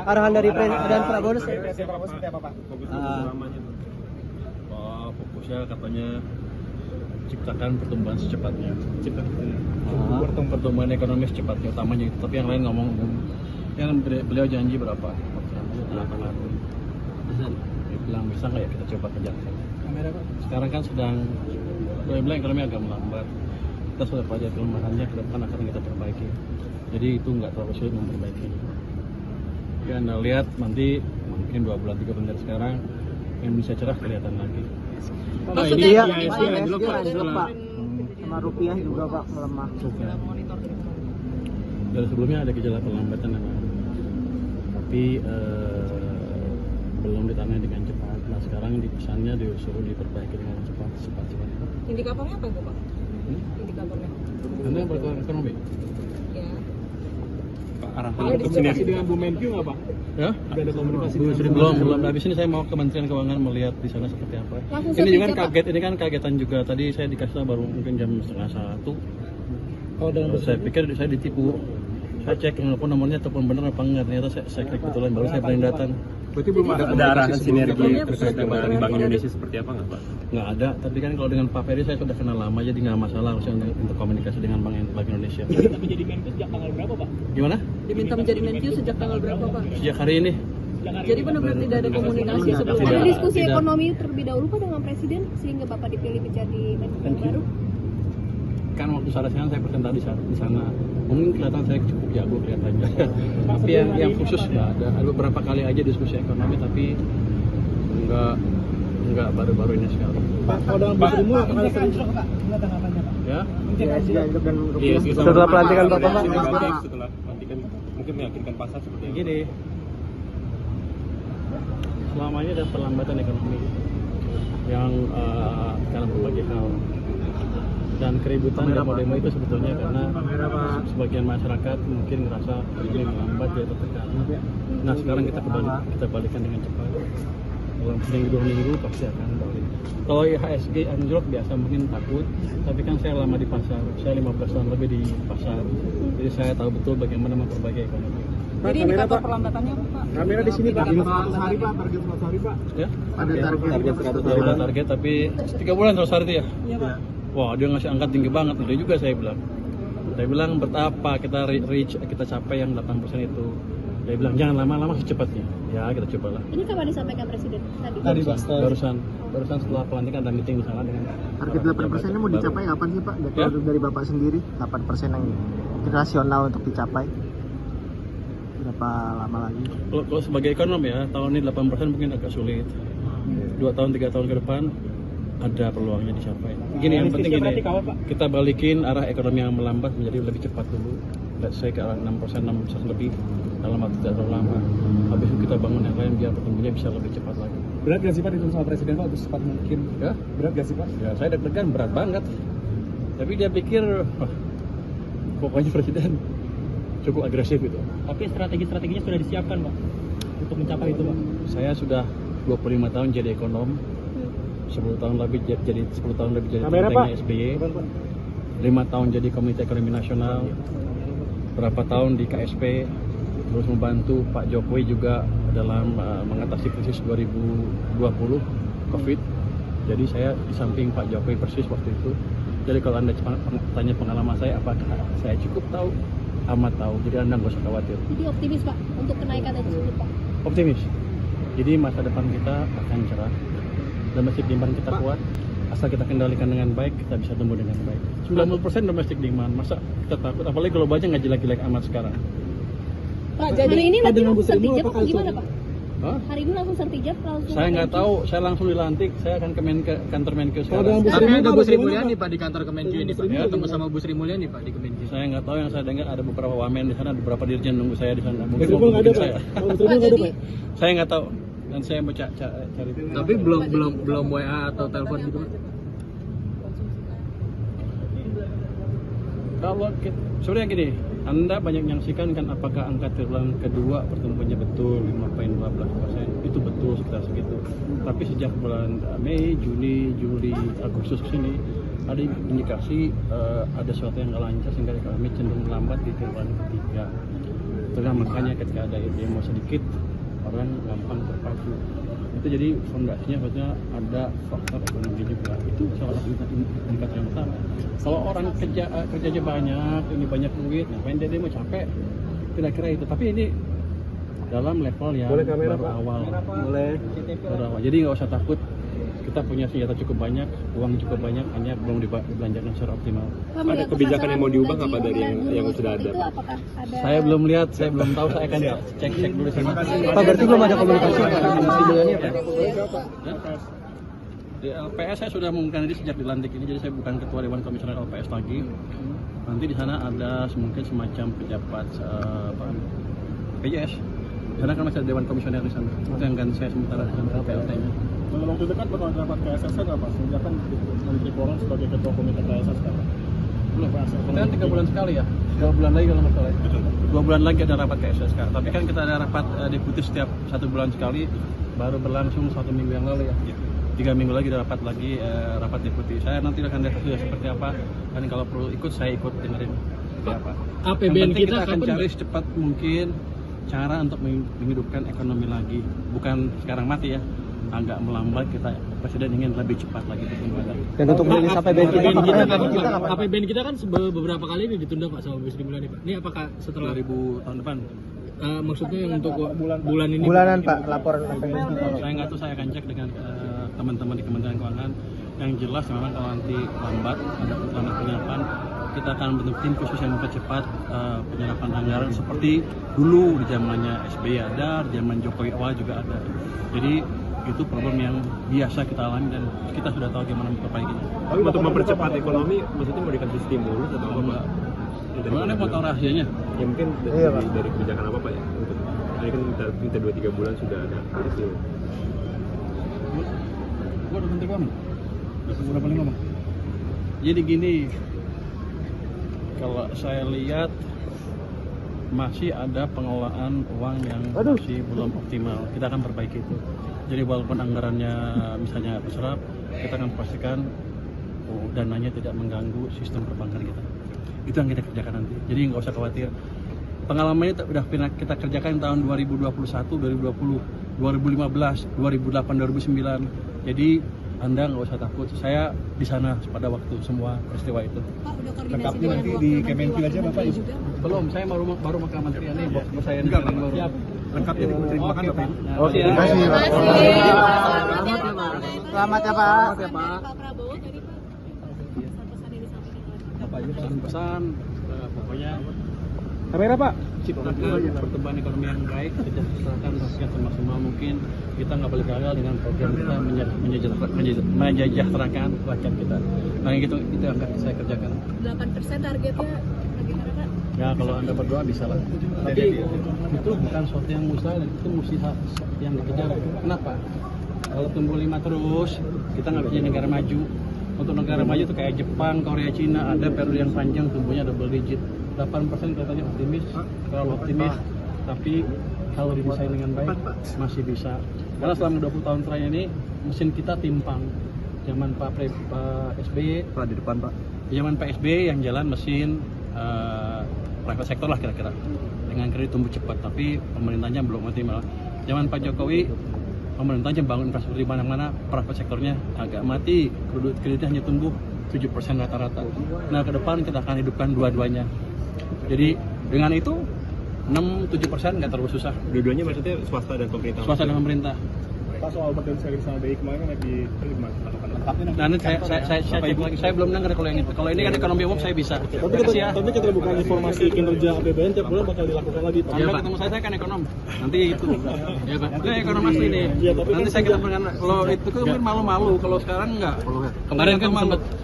arahan dari Presiden Prabowo seperti apa Pak? Fokusnya katanya ciptakan pertumbuhan secepatnya. Pertumbuhan ekonomi secepatnya utamanya itu. Tapi yang lain ngomong yang beliau janji berapa? 8 tahun. Dia bilang bisa nggak ya kita coba kerjakan. Sekarang kan sedang bilang ekonomi agak melambat. Kita sudah pelajari kelemahannya, ke depan akan kita perbaiki. Jadi itu nggak terlalu sulit memperbaiki. Ya Anda lihat nanti mungkin 2 bulan 3 bulan dari sekarang Indonesia cerah kelihatan lagi. Ini ya, Pak. Sama rupiah juga Pak melemah. Dari sebelumnya ada gejala pelambatan tapi belum ditangani dengan cepat. Nah sekarang dipesannya disuruh diperbaiki dengan cepat. Indikatornya apa itu Pak? Indikatornya? Anda yang berkeluar ekonomi? Ya. Pak arahan komunikasi dengan Bu Menkyu nggak Pak? Ya? Ada komunikasi belum. Habis ini saya mau ke Kementerian Keuangan melihat di sana seperti apa. Ini juga kaget, ini kan kagetan juga. Tadi saya dikasih tahu baru mungkin jam 12:30. Saya pikir saya ditipu. Saya cek telepon nomornya telepon benar apa enggak, ternyata saya klik betulan baru saya berani datang. Berarti belum ada arahan sinergi terkait dengan Bank Indonesia seperti apa nggak Pak? Nggak ada, tapi kan kalau dengan Pak Ferry saya sudah kenal lama jadi nggak masalah harusnya untuk komunikasi dengan Bank Indonesia. Diminta menjadi Menkyu sejak tanggal berapa Pak? Gimana? Diminta menjadi Menkyu sejak tanggal berapa Pak? Sejak hari ini. Jadi benar-benar tidak ada komunikasi sebelumnya. Ada diskusi ekonomi terlebih dahulu Pak dengan Presiden sehingga Bapak dipilih menjadi Menkyu baru? Kan waktu saya presentasi di sana mungkin kelihatan saya cukup jago kelihatannya. Tapi yang khusus nggak ada. Ada beberapa kali aja diskusi ekonomi tapi nggak baru-baru ini sekali. Pak, kalau dalam Bu Sri Mulyani akan ada serius Pak? Enggak tanggapannya Pak? Ya? Setelah pelantikan Bapak Pak. Setelah pelantikan mungkin meyakinkan pasar seperti apa? Gini, selama ini ada perlambatan ekonomi yang karena berbagai hal dan keributan demo-demo itu sebetulnya karena sebagian masyarakat mungkin merasa ini melambat dia tertekan. Nah sekarang kita balikan dengan cepat. Dalam seminggu 2 minggu pasti akan balik. Kalau IHSG anjlok biasa mungkin takut, tapi kan saya lama di pasar, saya 15 tahun lebih di pasar, jadi saya tahu betul bagaimana memperbaiki ekonomi. Jadi indikator perlambatannya apa Pak? Kamera di sini Pak. 100 hari Pak, target 100 hari Pak. Ya? Ada target 100 hari. Ada target tapi 3 bulan 100 hari itu ya? Iya Pak. Wah dia ngasih angka tinggi banget, itu juga saya bilang. Saya bilang bertapa kita kita capai yang 8% itu. Dia bilang jangan lama-lama secepatnya. Ya kita cobalah. Ini kapan disampaikan Presiden tadi? Tadi Pak. Barusan setelah pelantikan dan meeting di sana dengan. Target 8% ini mau dicapai kapan sih Pak? Dari Bapak sendiri 8% yang rasional untuk dicapai. Berapa lama lagi? Kalau sebagai ekonom ya, tahun ini 8% mungkin agak sulit. 2 tahun 3 tahun ke depan ada peluangnya dicapai. Gini yang penting gini, kita balikin arah ekonomi yang melambat menjadi lebih cepat dulu. Let's say ke arah 6% lebih dalam waktu tidak terlalu lama. Habis itu kita bangun yang lain biar pertumbuhannya bisa lebih cepat lagi. Berat gak sih Pak itu sama Presiden Pak untuk secepat mungkin? Ya? Berat gak sih Pak? Ya saya deg-degan berat banget. Tapi dia pikir, pokoknya Presiden cukup agresif gitu. Tapi strategi-strateginya sudah disiapkan Pak untuk mencapai itu Pak. Saya sudah 25 tahun jadi ekonom. 10 tahun lebih jadi tentangnya SBY. 5 tahun jadi Komite Ekonomi Nasional. Berapa tahun di KSP. Terus membantu Pak Jokowi juga dalam mengatasi krisis 2020 COVID. Jadi saya di samping Pak Jokowi persis waktu itu. Jadi kalau Anda tanya pengalaman saya, apakah saya cukup tahu? Amat tahu. Jadi Anda nggak usah khawatir. Jadi optimis Pak untuk kenaikan tersebut Pak? Optimis. Jadi masa depan kita akan cerah. Domestic demand kita kuat. Asal kita kendalikan dengan baik, kita bisa tumbuh dengan baik. 90% domestic demand. Masa kita takut? Apalagi kalau banyak nggak jelek-jelek amat sekarang. Pak, jadi ini nanti langsung sertijab apa gimana Pak? Hah? Hari ini langsung sertijab langsung? Saya nggak tahu, saya langsung dilantik, saya akan ke kantor Menkyu sekarang. Tapi ada Bu Sri Mulyani Pak di kantor Kemenkyu ini Pak. Ya, tunggu sama Bu Sri Mulyani Pak di Kemenkyu. Saya nggak tahu, yang saya dengar ada beberapa wamen di sana, ada beberapa dirjen nunggu saya di sana. Mungkin Besok mau nggak ada bikin Pak. saya. Kalau Bu Sri Mulyani nggak ada Pak. Saya nggak tahu dan saya mau cari. Tapi belum WA atau telepon gitu Pak. Kalau sebenarnya gini, Anda banyak menyaksikan kan apakah angka triwulan kedua pertumbuhannya betul 5,12%, itu betul sekitar segitu. Tapi sejak bulan Mei, Juni, Juli, Agustus kesini ada indikasi ada sesuatu yang nggak lancar sehingga ekonomi cenderung melambat di triwulan ketiga. Itulah makanya ketika ada demo sedikit orang gampang terpacu. Itu jadi fondasinya maksudnya ada faktor ekonomi juga. Itu salah satu indikator yang utama. Kalau orang kerjanya banyak, ini banyak duit, ngapain dia demo, capek? Kira-kira itu. Tapi ini dalam level yang baru awal. Baru awal. Jadi nggak usah takut. Kita punya senjata cukup banyak, uang cukup banyak, hanya belum dibelanjakan secara optimal. Ada kebijakan yang mau diubah apa dari yang sudah ada? Itu apakah ada? Saya belum lihat, saya belum tahu, saya akan cek dulu sana. Pak, berarti belum ada komunikasi Pak dengan Sidulani Pak? Di LPS saya sudah mengumumkan diri sejak dilantik ini, jadi saya bukan ketua Dewan Komisioner LPS lagi. Nanti di sana ada mungkin semacam pejabat PJS. Karena kan masih ada Dewan Komisioner di sana. Itu yang akan saya sementara dengan PLT-nya. Dalam waktu dekat bakal rapat KSSN apa? Sehingga kan Menteri Keuangan sebagai ketua komite KSS sekarang. Belum, kan 3 bulan sekali ya. 2 bulan lagi kalau nggak salah. 2 bulan lagi ada rapat KSSK. Tapi kan kita ada rapat deputi setiap 1 bulan sekali. Baru berlangsung 1 minggu yang lalu ya. 3 minggu lagi ada rapat lagi, rapat deputi. Saya nanti akan lihat hasilnya seperti apa. Dan kalau perlu ikut, saya ikut dengerin seperti apa. APBN kita akan cari secepat mungkin cara untuk menghidupkan ekonomi lagi. Bukan sekarang mati ya. Agak melambat, kita presiden ingin lebih cepat lagi pertumbuhan. Dan untuk rilis APBN kita APBN kita kan beberapa kali ini ditunda Pak sama Sri Mulyani Pak. Ini apakah setelah 2000 tahun depan? Maksudnya yang untuk bulan ini? bulanan Pak, laporan APBN kita. Saya nggak tahu, saya akan cek dengan teman-teman di Kementerian Keuangan. Yang jelas memang kalau nanti lambat ada penyerapan, kita akan bentuk tim khusus yang mempercepat penyerapan anggaran seperti dulu di zamannya SBY ada, di zaman Jokowi awal juga ada. Jadi itu problem yang biasa kita alami dan kita sudah tahu bagaimana memperbaikinya. Tapi untuk mempercepat ekonomi, maksudnya mau dikasih stimulus atau apa Pak? Bagaimana mau tahu rahasianya? Ya mungkin dari kebijakan apa Pak ya? Untuk ini kan kita 2-3 bulan sudah ada hasil. Gua udah berhenti ngomong. Udah paling ngomong. Jadi gini, kalau saya lihat masih ada pengelolaan uang yang masih belum optimal. Kita akan perbaiki itu. Jadi walaupun anggarannya misalnya berserap, kita akan pastikan dananya tidak mengganggu sistem perbankan kita. Itu yang kita kerjakan nanti. Jadi nggak usah khawatir. Pengalaman ini sudah kita kerjakan tahun 2021, 2020, 2015, 2008, 2009. Jadi Anda nggak usah takut. Saya di sana pada waktu semua peristiwa itu. Pak, udah koordinasi dengan di Kemenku aja Bapak ya? Belum, saya baru ke Kementerian ini, bos saya ini baru. Siap. Lengkapnya di Kementerian Keuangan Bapak. Oke, terima kasih Pak. Selamat ya Pak. Pak Prabowo tadi Pak, pesan-pesan yang disampaikan. Apa aja pesan-pesan, pokoknya Kamera Pak. pertumbuhan ekonomi yang baik, kesejahteraan rakyat semaksimal mungkin. Kita nggak boleh gagal dengan program kita menyejahterakan rakyat kita. Nah itu yang akan saya kerjakan. 8% targetnya bagaimana Pak? Ya kalau Anda berdoa bisa lah. Tapi itu bukan sesuatu yang mustahil, itu mesti yang dikejar. Kenapa? Kalau tumbuh 5 terus, kita nggak punya negara maju. Untuk negara maju itu kayak Jepang, Korea, Cina, ada periode yang panjang tumbuhnya double digit. 8% kelihatannya optimis, terlalu optimis. Tapi kalau didesain dengan baik, masih bisa. Karena selama 20 tahun terakhir ini, mesin kita timpang. Zaman Pak SBY, Pak di depan Pak. zaman Pak SBY yang jalan mesin private sector lah kira-kira. Dengan kredit tumbuh cepat, tapi pemerintahnya belum optimal. Zaman Pak Jokowi, pemerintahnya bangun infrastruktur di mana-mana, private sektornya agak mati, kreditnya hanya tumbuh 7% rata-rata. Nah ke depan kita akan hidupkan dua-duanya. Jadi dengan itu 6-7% nggak terlalu susah. Dua-duanya maksudnya swasta dan pemerintah? Swasta dan pemerintah. Pak soal potensi sama BI kemarin kan lagi Nah ini saya cek lagi, saya belum dengar kalau yang itu. Kalau ini kan ekonomi umum saya bisa. Tapi keterbukaan informasi kinerja APBN tiap bulan bakal dilakukan lagi Pak. Ya, ketemu saya kan ekonom. Nanti itu. Ya Pak. Itu ekonom asli nih. Nanti saya ketemu dengan kalau itu kan mungkin malu-malu, kalau sekarang enggak.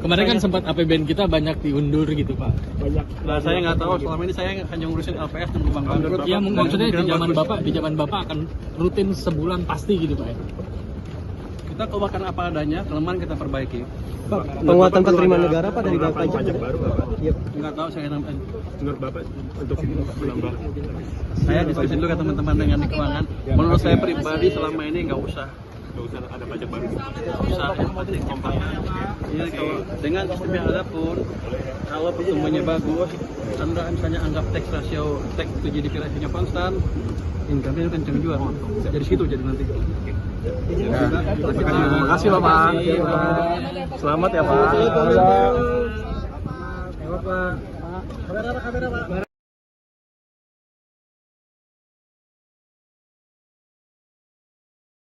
Kemarin kan sempat APBN kita banyak diundur gitu Pak. Banyak. Nah, saya nggak tahu, selama ini saya hanya ngurusin LPS dan lubang bangkrut. Ya maksudnya di zaman Bapak akan rutin sebulan pasti gitu Pak ya. Kita keluarkan apa adanya, kelemahan kita perbaiki. Pak, penguatan penerimaan negara Pak dari pajak baru Bapak? Nggak tahu saya namanya. Menurut Bapak untuk menambah? Saya diskusi dulu ke teman-teman dengan di keuangan. Menurut saya pribadi selama ini nggak usah. nggak usah ada pajak baru. Bisa yang penting kompaknya. Iya, kalau dengan sistem yang ada pun kalau pertumbuhannya bagus, Anda misalnya anggap tax ratio tax to GDP ratio-nya konstan, income-nya kenceng juga. Jadi situ jadi nanti. Terima kasih Bapak. Selamat ya Pak. Kamera Pak.